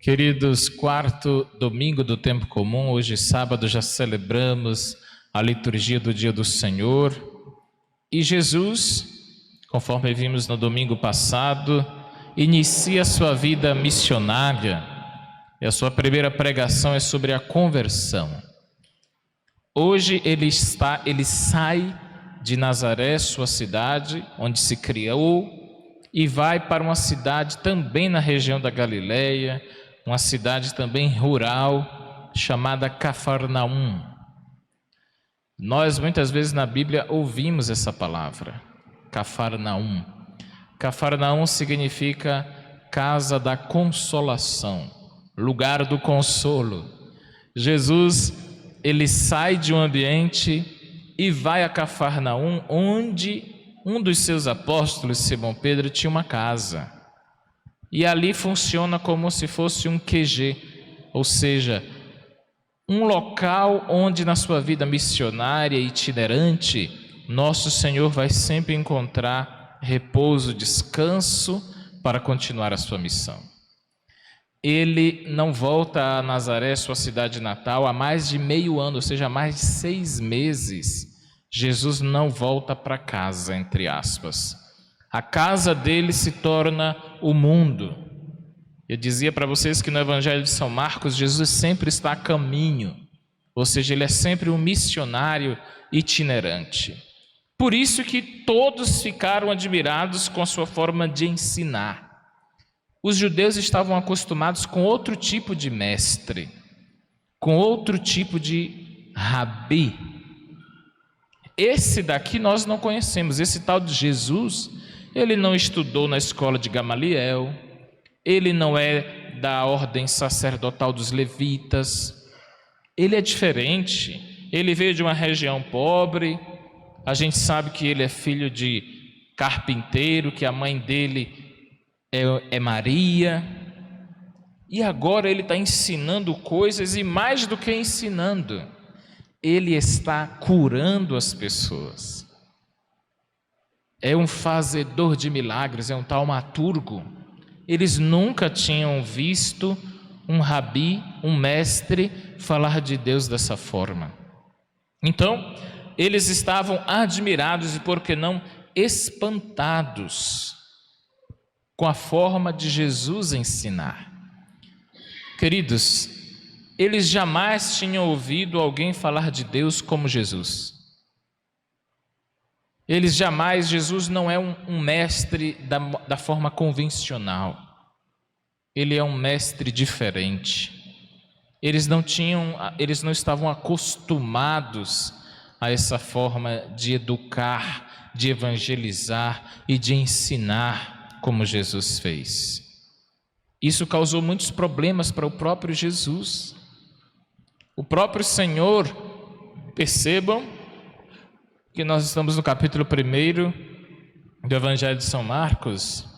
Queridos, quarto domingo do tempo comum, hoje sábado já celebramos a liturgia do dia do Senhor. E Jesus, conforme vimos no domingo passado, inicia a sua vida missionária. E a sua primeira pregação é sobre a conversão. Hoje ele sai de Nazaré, sua cidade, onde se criou, e vai para uma cidade também na região da Galileia, uma cidade também rural, chamada Cafarnaum. Nós muitas vezes na Bíblia ouvimos essa palavra, Cafarnaum. Cafarnaum significa casa da consolação, lugar do consolo. Jesus, ele sai de um ambiente e vai a Cafarnaum, onde um dos seus apóstolos, Simão Pedro, tinha uma casa. E ali funciona como se fosse um QG, ou seja, um local onde na sua vida missionária itinerante, nosso Senhor vai sempre encontrar repouso, descanso para continuar a sua missão. Ele não volta a Nazaré, sua cidade natal, há mais de meio ano, ou seja, há mais de 6 meses. Jesus não volta para casa, entre aspas. A casa dele se torna o mundo. Eu dizia para vocês que no Evangelho de São Marcos, Jesus sempre está a caminho, ou seja, ele é sempre um missionário itinerante. Por isso que todos ficaram admirados com a sua forma de ensinar. Os judeus estavam acostumados com outro tipo de mestre, com outro tipo de rabi. Esse daqui nós não conhecemos, esse tal de Jesus. Ele não estudou na escola de Gamaliel, ele não é da ordem sacerdotal dos levitas, ele é diferente, ele veio de uma região pobre, a gente sabe que ele é filho de carpinteiro, que a mãe dele é Maria, e agora ele está ensinando coisas, e mais do que ensinando, ele está curando as pessoas. É um fazedor de milagres, é um taumaturgo. Eles nunca tinham visto um rabi, um mestre, falar de Deus dessa forma. Então, eles estavam admirados e, por que não, espantados com a forma de Jesus ensinar. Queridos, eles jamais tinham ouvido alguém falar de Deus como Jesus. Jesus não é um mestre da forma convencional. Ele é um mestre diferente. Eles não estavam acostumados a essa forma de educar, de evangelizar e de ensinar como Jesus fez. Isso causou muitos problemas para o próprio Jesus. O próprio Senhor, percebam que nós estamos no capítulo 1 do Evangelho de São Marcos,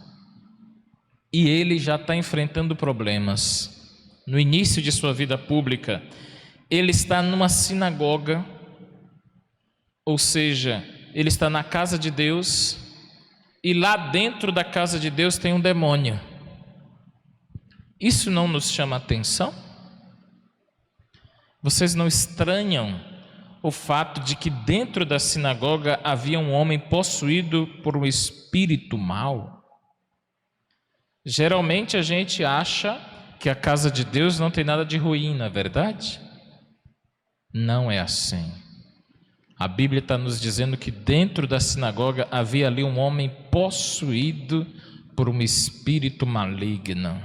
e ele já está enfrentando problemas. No início de sua vida pública, ele está numa sinagoga, ou seja, ele está na casa de Deus, e lá dentro da casa de Deus tem um demônio. Isso não nos chama atenção? Vocês não estranham o fato de que dentro da sinagoga havia um homem possuído por um espírito mau? Geralmente a gente acha que a casa de Deus não tem nada de ruim, não é verdade? Não é assim. A Bíblia está nos dizendo que dentro da sinagoga havia ali um homem possuído por um espírito maligno.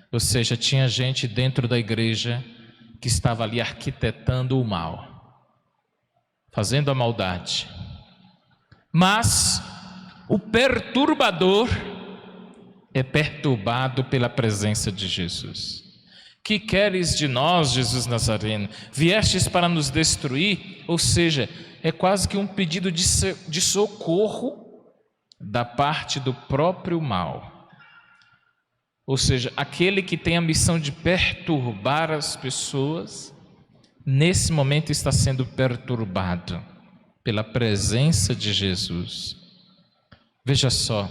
Ou seja, tinha gente dentro da igreja que estava ali arquitetando o mal, fazendo a maldade. Mas o perturbador é perturbado pela presença de Jesus. Que queres de nós, Jesus Nazareno? Viestes para nos destruir? Ou seja, é quase que um pedido de socorro da parte do próprio mal. Ou seja, aquele que tem a missão de perturbar as pessoas, nesse momento está sendo perturbado pela presença de Jesus. Veja só,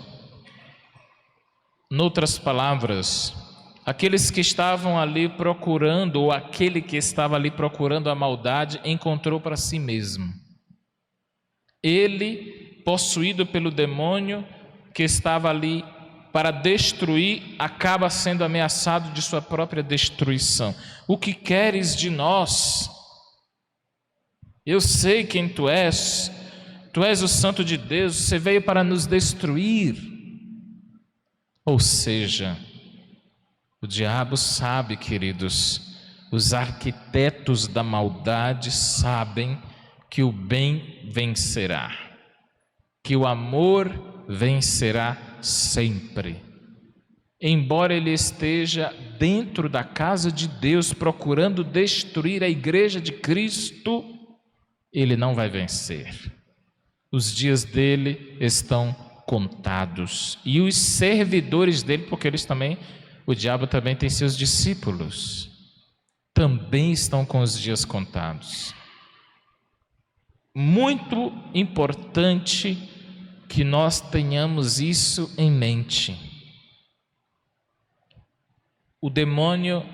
noutras palavras, Aqueles que estavam ali procurando, ou aquele que estava ali procurando a maldade, encontrou para si mesmo. Ele, possuído pelo demônio que estava ali para destruir, acaba sendo ameaçado de sua própria destruição. O que queres de nós? Eu sei quem tu és o Santo de Deus, você veio para nos destruir. Ou seja, o diabo sabe, queridos, os arquitetos da maldade sabem que o bem vencerá, que o amor vencerá sempre. Embora ele esteja dentro da casa de Deus procurando destruir a igreja de Cristo, ele não vai vencer. Os dias dele estão contados. E os servidores dele, porque eles também, o diabo também tem seus discípulos, também estão com os dias contados. Muito importante que nós tenhamos isso em mente. O demônio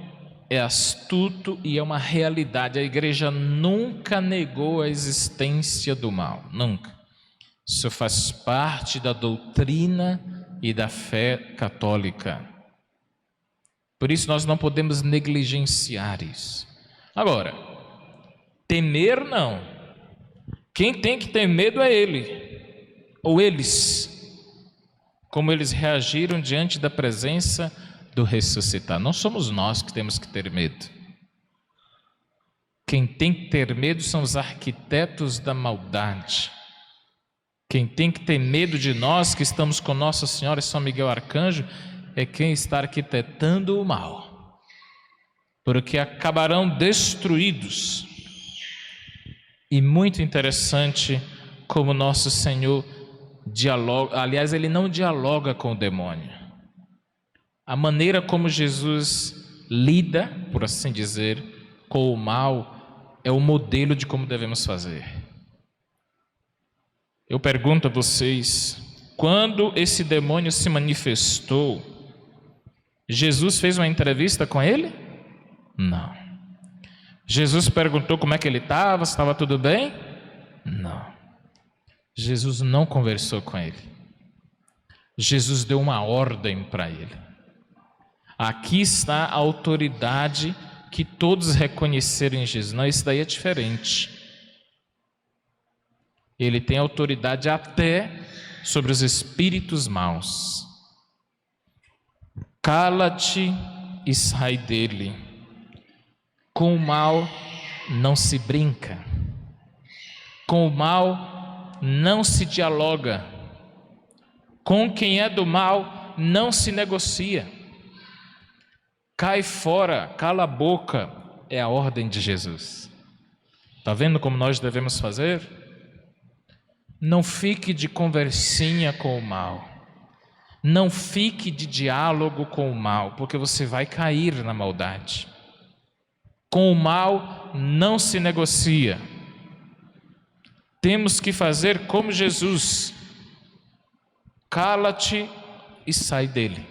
é astuto e é uma realidade. A igreja nunca negou a existência do mal, nunca. Isso faz parte da doutrina e da fé católica. Por isso nós não podemos negligenciar isso. Agora, temer não. Quem tem que ter medo é ele, ou eles, como eles reagiram diante da presença do ressuscitado. Não somos nós que temos que ter medo. Quem tem que ter medo são os arquitetos da maldade. Quem tem que ter medo de nós que estamos com Nossa Senhora e São Miguel Arcanjo é quem está arquitetando o mal, porque acabarão destruídos. E muito interessante como Nosso Senhor dialoga, aliás, ele não dialoga com o demônio. A maneira como Jesus lida, por assim dizer, com o mal é o modelo de como devemos fazer. Eu pergunto a vocês, quando esse demônio se manifestou, Jesus fez uma entrevista com ele? Não. Jesus perguntou como é que ele estava, se estava tudo bem? Não. Jesus não conversou com ele. Jesus deu uma ordem para ele. Aqui está a autoridade que todos reconheceram em Jesus. Não, isso daí é diferente. Ele tem autoridade até sobre os espíritos maus. Cala-te e sai dele. Com o mal não se brinca. Com o mal não se dialoga. Com quem é do mal não se negocia. Cai fora, cala a boca, é a ordem de Jesus. Está vendo como nós devemos fazer? Não fique de conversinha com o mal. Não fique de diálogo com o mal, porque você vai cair na maldade. Com o mal não se negocia. Temos que fazer como Jesus. Cala-te e sai dele.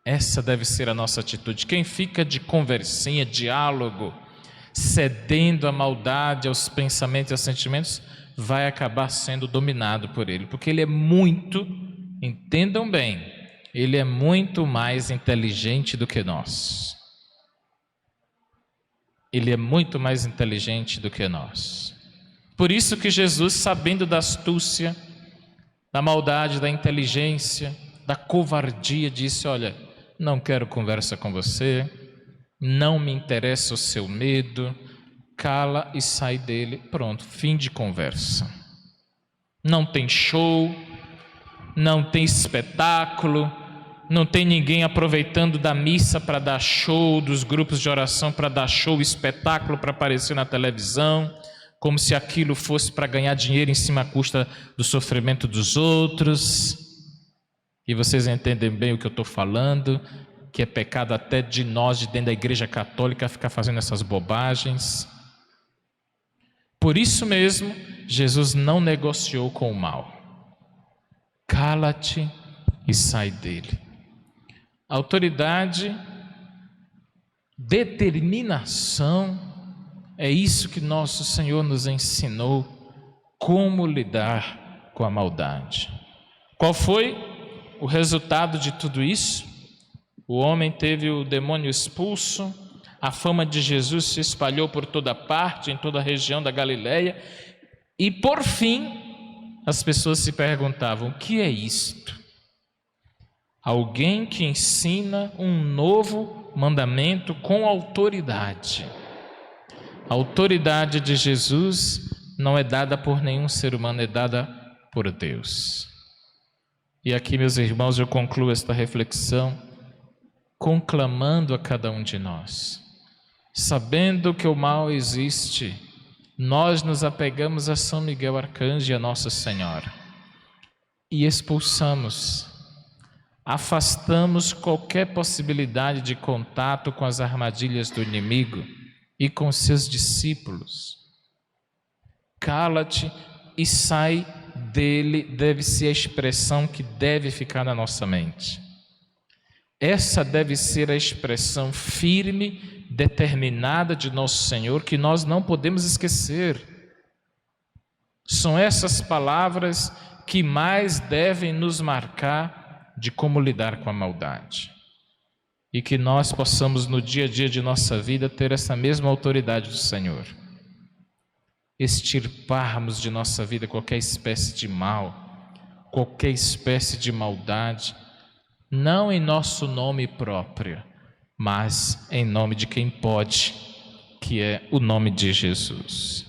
Essa deve ser a nossa atitude. Quem fica de conversinha, diálogo, cedendo à maldade, aos pensamentos e aos sentimentos, vai acabar sendo dominado por ele, porque ele é muito, entendam bem, ele é muito mais inteligente do que nós. Ele é muito mais inteligente do que nós. Por isso que Jesus, sabendo da astúcia, da maldade, da inteligência, da covardia, disse: olha, não quero conversa com você, não me interessa o seu medo, cala e sai dele. Pronto, fim de conversa. Não tem show, não tem espetáculo, não tem ninguém aproveitando da missa para dar show, dos grupos de oração para dar show, espetáculo para aparecer na televisão, como se aquilo fosse para ganhar dinheiro em cima à custa do sofrimento dos outros. E vocês entendem bem o que eu estou falando, que é pecado até de nós, de dentro da igreja católica, ficar fazendo essas bobagens. Por isso mesmo, Jesus não negociou com o mal. Cala-te e sai dele. Autoridade, determinação, é isso que nosso Senhor nos ensinou, como lidar com a maldade. Qual foi o resultado de tudo isso? O homem teve o demônio expulso, a fama de Jesus se espalhou por toda parte, em toda a região da Galileia, e por fim, as pessoas se perguntavam: o que é isto? Alguém que ensina um novo mandamento com autoridade. A autoridade de Jesus não é dada por nenhum ser humano, é dada por Deus. E aqui, meus irmãos, eu concluo esta reflexão conclamando a cada um de nós. Sabendo que o mal existe, nós nos apegamos a São Miguel Arcanjo e a Nossa Senhora e expulsamos, afastamos qualquer possibilidade de contato com as armadilhas do inimigo e com seus discípulos. Cala-te e sai dele, deve ser a expressão que deve ficar na nossa mente. Essa deve ser a expressão firme, determinada de nosso Senhor, que nós não podemos esquecer. São essas palavras que mais devem nos marcar de como lidar com a maldade. E que nós possamos no dia a dia de nossa vida ter essa mesma autoridade do Senhor. Extirparmos de nossa vida qualquer espécie de mal, qualquer espécie de maldade, não em nosso nome próprio, mas em nome de quem pode, que é o nome de Jesus.